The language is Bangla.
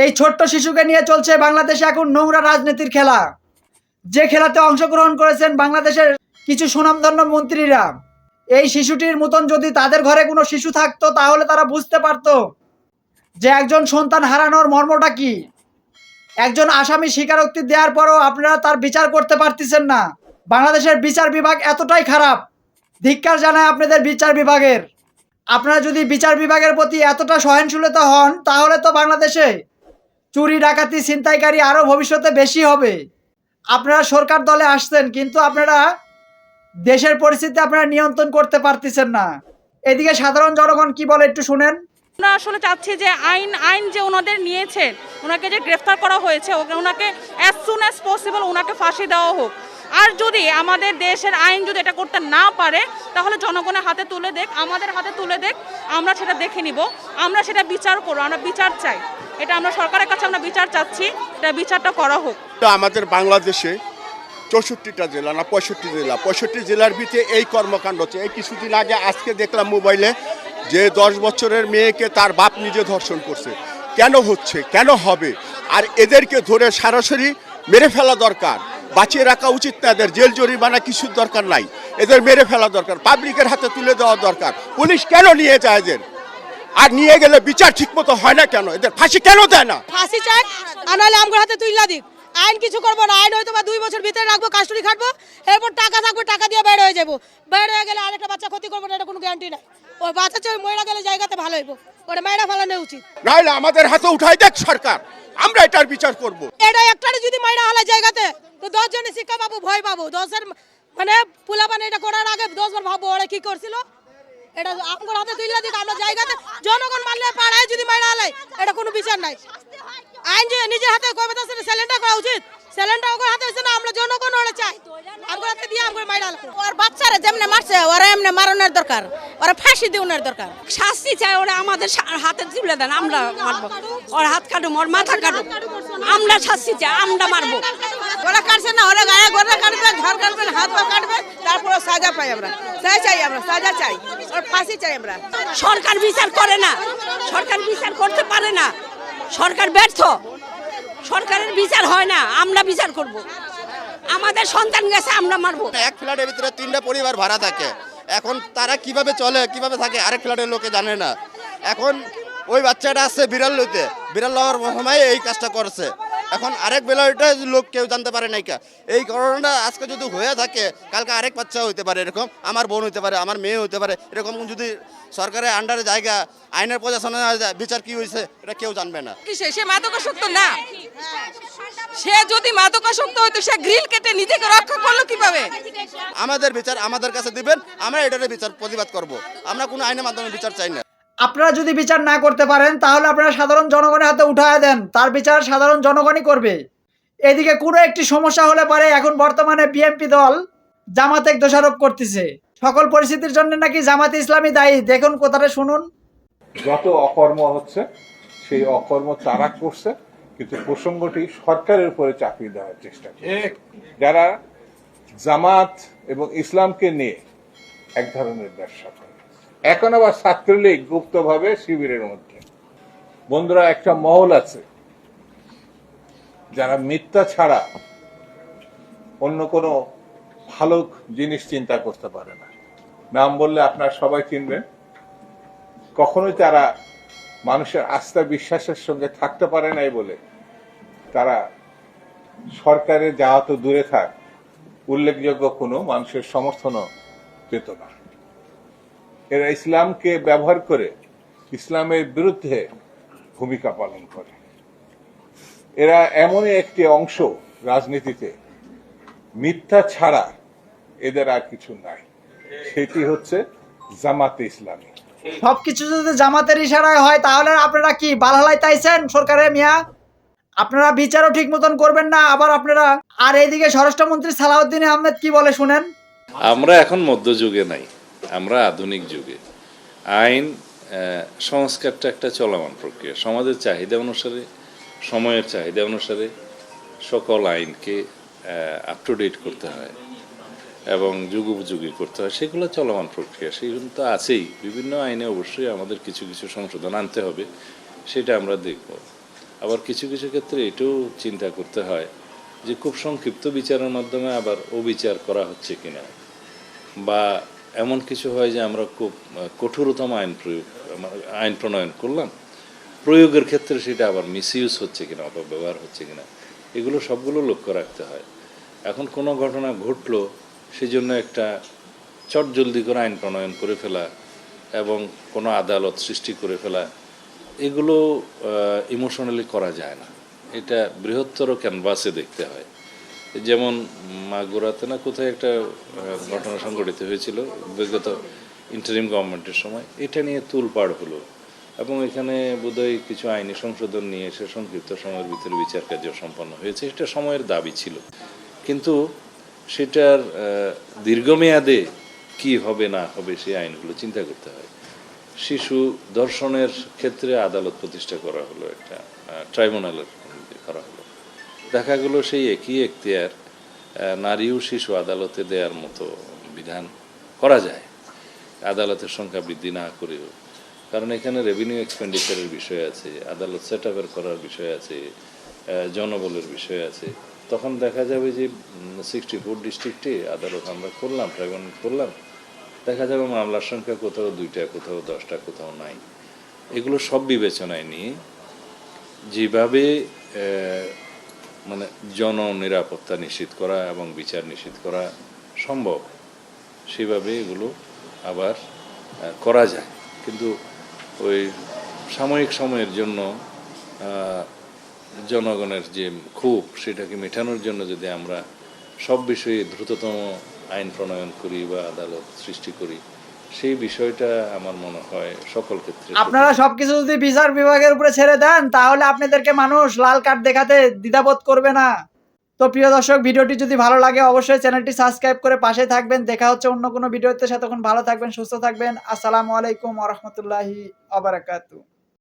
এই ছোট্ট শিশুকে নিয়ে চলছে বাংলাদেশে এখন নোংরা রাজনীতির খেলা, যে খেলাতে অংশগ্রহণ করেছেন বাংলাদেশের কিছু সুনামধন্য মন্ত্রীরা। এই শিশুটির মতন যদি তাদের ঘরে কোনো শিশু থাকতো তাহলে তারা বুঝতে পারতো যে একজন সন্তান হারানোর মর্মটা কি। একজন আসামি স্বীকারোক্তি দেওয়ার পরও আপনারা তার বিচার করতে পারতেছেন না। বাংলাদেশের বিচার বিভাগ এতটাই খারাপ, ধিক্কার জানায় আপনাদের বিচার বিভাগের। আপনারা যদি বিচার বিভাগের প্রতি এতটা সহনশীলতা হন তাহলে তো বাংলাদেশে চুরি ডাকাতি ছিনতাইকারী আরও ভবিষ্যতে বেশি হবে। আপনারা সরকার দলে আসছেন কিন্তু আপনারা দেশের পরিস্থিতি আপনারা নিয়ন্ত্রণ করতে পারতেছেন না। এদিকে সাধারণ জনগণ কি বলে একটু শুনেন। আমরা আসলে চাচ্ছি যে আইন যে ওনাদের নিয়েছেন, ওনাকে যে গ্রেফতার করা হয়েছে ওনাকে অ্যাজ সুন অ্যাজ পসিবল ওনাকে ফাঁসি দেওয়া হোক। আর যদি আমাদের দেশের আইন যদি এটা করতে না পারে তাহলে জনগণের হাতে তুলে দেখ, আমাদের হাতে তুলে দেখ, আমরা সেটা দেখে নিব, আমরা সেটা বিচার করব। আমরা বিচার চাই, এটা আমরা সরকারের কাছে আমরা বিচার চাচ্ছি, এটা বিচারটা করা হোক। আমাদের বাংলাদেশে 64টা জেলা না 65 জেলার ভিতরে এই কর্মকাণ্ড হচ্ছে। এই কিছুদিন আগে আজকে দেখলাম মোবাইলে যে 10 বছরের মেয়েকে তার বাপ নিজে ধর্ষণ করছে। কেন হচ্ছে, কেন হবে? আর এদেরকে ধরে সরাসরি মেরে ফেলা দরকার, বাঁচিয়ে রাখা উচিত না। এদের জেল জরিমানা কিছুর দরকার নাই, এদের মেরে ফেলা দরকার, পাবলিকের হাতে তুলে দেওয়া দরকার। পুলিশ কেন নিয়ে যায় এদের? আর নিয়ে গেলে বিচার ঠিক মতো হয় না কেন? এদের ফাঁসি কেন দেয় না? ফাঁসি চাই, আনালে আমার হাতে তুইলা দিক। আইন কিছু করবো না, আইন হয়তো বা 2 বছর ভিতরে রাখবো, কাস্টডি খাটবো, এরপর টাকা থাকবে, টাকা দিয়ে বের হয়ে যাবো। বের হয়ে গেলে আরেকটা বাচ্চা ক্ষতি করবো না, এটা কোনো গ্যারান্টি নাই। ওই বাচ্চা চাই মরে গেলে জায়গাতে ভালো হইব, ওটা মেয়েরা ফেলানো উচিত। নাহলে আমাদের হাতে উঠাই দেখ সরকার, আমরা এটার বিচার করব। এটা একটারে যদি মাইরা হলে জায়গাতে তো 10 জনের শিক্ষা পাবো, ভয় পাবো। 10-এর মানে পোলাপান এটা করার আগে 10 বার ভাববো ওরা কি করছিল। এটা আমার হাতে তুইলা দিক, আমরা জায়গাতে জনগণ মারলে পাড়ায় যদি মাইরা হলে এটা কোনো বিচার নাই। আইন যে নিজের হাতে কবে তো স্যালেন্ডার করা উচিত, স্যালেন্ডার ওর হাতে হচ্ছে না, আমরা জনগণ ওরা চাই, আমার হাতে দিয়ে আমরা মাইরা হলে। ওর বাচ্চারা যেমনে মারছে ওরা এমনি মারণের দরকার, ওরা ফাঁসি দেওয়ার দরকার, শাস্তি চাই। ওরা আমাদের হাতে তুলে দেন, আমরা মারবো। ওর হাত কাটুম, ওর মাথা কাটুম, আমরা শাস্তি চাই, আমরা মারবো। ওরা কাটছে না, ওরা গায়ে গোড়া কাটবে, ঘর কাটবে, হাত পা কাটবে, তারপর সাজা পাই। আমরা চাই, আমরা সাজা চাই, ওর ফাঁসি চাই। আমরা সরকার বিচার করে না, সরকার বিচার করতে পারে না, সরকার ব্যর্থ, সরকারের বিচার হয় না, আমরা বিচার করব। আমাদের সন্তান গেছে, আমরা মারবো। এক ফ্ল্যাটের ভিতরে 3টা পরিবার ভাড়া থাকে, এখন তারা কিভাবে চলে, কিভাবে থাকে আরেক ফ্ল্যাটের লোকে জানে না। এখন ওই বাচ্চাটা আসছে বিড়াল লইতে, বিড়াল লওয়ার সময় এই কাজটা করছে। এখন আরেক বেলাটা লোক কেউ জানতে পারে নাই। এই ঘটনাটা আজকে যদি হয়ে থাকে কালকে আরেক বাচ্চা হইতে পারে, এরকম আমার বোন হইতে পারে, আমার মেয়ে হইতে পারে। এরকম যদি সরকারের আন্ডারে জায়গা, আইনের প্রশাসনে বিচার কি হয়েছে এটা কেউ জানবে না। সে মাদকাসক্ত না, সে যদি মাদকাসক্ত হইতো সে গ্রিল কেটে নিজেকে রক্ষা করলো কিভাবে? আমাদের বিচার আমাদের কাছে দিবেন, আমরা এটার বিচার প্রতিবাদ করব। আমরা কোনো আইনের মাধ্যমে বিচার চাই না। আপনারা যদি বিচার না করতে পারেন তাহলে আপনারা সাধারণ জনগণের হাতে উঠায় দেন, তার বিচার সাধারণ জনগণই করবে। এদিকে কোনো একটি সমস্যা হলে পারে এখন বর্তমানে বিএনপি দল জামাতে দোষারোপ করতেছে। সকল পরিস্থিতির জন্য নাকি জামাতে ইসলামী দায়ী। দেখুন কথাটা শুনুন। যত অকর্ম হচ্ছে সেই অকর্ম তারা করছে, কিন্তু প্রসঙ্গটি সরকারের উপরে চাপিয়ে দেওয়ার চেষ্টা করছে, যারা জামাত এবং ইসলামকে নিয়ে এক ধরনের ব্যবসা করে। এখন আবার ছাত্রলীগ গুপ্তভাবে শিবিরের মধ্যে। বন্ধুরা, একটা মহল আছে যারা মিথ্যা ছাড়া অন্য কোনো ভালো জিনিস চিন্তা করতে পারে না। নাম বললে আপনারা সবাই চিনবেন। কখনোই তারা মানুষের আস্থা বিশ্বাসের সঙ্গে থাকতে পারে নাই বলে তারা সরকারের যাওয়া তো দূরে থাক, উল্লেখযোগ্য কোনো মানুষের সমর্থনও পেত না। এরা ইসলামকে ব্যবহার করে ইসলামের বিরুদ্ধে ভূমিকা পালন করে। এরা এমনই একটি অংশ রাজনীতিতে, মিথ্যা ছাড়া এদের আর কিছু নাই, সেটি হচ্ছে জামাতে ইসলামী। সবকিছু যদি জামাতের ইশারায় হয় তাহলে আপনারা কি বালহালাই তাইছেন সরকারে মিয়া? আপনারা বিচারও ঠিক মতন করবেন না আবার আপনারা। আর এইদিকে স্বরাষ্ট্রমন্ত্রী সালাউদ্দিন আহমেদ কি বলে শুনেন। আমরা এখন মধ্যযুগে নাই, আমরা আধুনিক যুগে। আইন সংস্কারটা একটা চলমান প্রক্রিয়া। সমাজের চাহিদা অনুসারে, সময়ের চাহিদা অনুসারে সকল আইনকে আপ টু ডেট করতে হয় এবং যুগোপযোগী করতে হয়, সেগুলো চলমান প্রক্রিয়া। সেগুলো তো আছেই। বিভিন্ন আইনে অবশ্যই আমাদের কিছু কিছু সংশোধন আনতে হবে, সেটা আমরা দেখব। আবার কিছু কিছু ক্ষেত্রে এটাও চিন্তা করতে হয় যে খুব সংক্ষিপ্ত বিচারের মাধ্যমে আবার অবিচার করা হচ্ছে কিনা, বা এমন কিছু হয় যে আমরা খুব কঠোরতম আইন প্রণয়ন করলাম, প্রয়োগের ক্ষেত্রে সেটা আবার মিসইউজ হচ্ছে কিনা, অপব্যবহার হচ্ছে কিনা, এগুলো সবগুলো লক্ষ্য রাখতে হয়। এখন কোনো ঘটনা ঘটলো সেজন্য একটা চটজলদি করে আইন প্রণয়ন করে ফেলা এবং কোনো আদালত সৃষ্টি করে ফেলা, এগুলো ইমোশনালি করা যায় না। এটা বৃহত্তর ক্যানভাসে দেখতে হয়। যেমন মাগুরাতে না কোথায় একটা ঘটনা সংঘটিত হয়েছিল বিগত ইন্টারিম গভর্নমেন্টের সময়, এটা নিয়ে তুলপাড় হলো এবং এখানে বোধহয় কিছু আইনি সংশোধন নিয়ে এসে সংক্ষিপ্ত সময়ের ভিতরে বিচার কার্য সম্পন্ন হয়েছে। এটা সময়ের দাবি ছিল, কিন্তু সেটার দীর্ঘমেয়াদে কি হবে না হবে সেই আইনগুলো চিন্তা করতে হয়। শিশু ধর্ষণের ক্ষেত্রে আদালত প্রতিষ্ঠা করা হলো, একটা ট্রাইব্যুনালের করা হলো, দেখা গেল সেই একই এখতিয়ার নারী ও শিশু আদালতে দেওয়ার মতো বিধান করা যায়, আদালতের সংখ্যা বৃদ্ধি না করেও। কারণ এখানে রেভিনিউ এক্সপেন্ডিচারের বিষয় আছে, আদালত সেট আপের করার বিষয় আছে, জনবলের বিষয় আছে। তখন দেখা যাবে যে 64 ডিস্ট্রিক্টে আদালত আমরা করলাম, ট্রাইব্যুনাল করলাম, দেখা যাবে মামলার সংখ্যা কোথাও 2টা, কোথাও 10টা, কোথাও নাই। এগুলো সব বিবেচনায় নিয়ে যেভাবে মানে জননিরাপত্তা নিশ্চিত করা এবং বিচার নিশ্চিত করা সম্ভব সেভাবে এগুলো আবার করা যায়। কিন্তু ওই সাময়িক সময়ের জন্য জনগণের যে ক্ষোভ সেটাকে মেটানোর জন্য যদি আমরা সব বিষয়ে দ্রুততম আইন প্রণয়ন করি বা আদালত সৃষ্টি করি, সেই বিষয়টা আমার মনে হয় সকল ক্ষেত্রে। আপনারা সবকিছু যদি বিচার বিভাগের উপরে ছেড়ে দেন তাহলে আপনাদেরকে মানুষ লাল কার্ড দেখাতে দ্বিধাবোধ করবে না। তো প্রিয় দর্শক, ভিডিওটি যদি ভালো লাগে অবশ্যই চ্যানেলটি সাবস্ক্রাইব করে পাশে থাকবেন। দেখা হচ্ছে অন্য কোনো ভিডিওতে, ততক্ষণ ভালো থাকবেন, সুস্থ থাকবেন। আসসালামু আলাইকুম ওয়া রাহমাতুল্লাহি ওয়া বারাকাতুহু।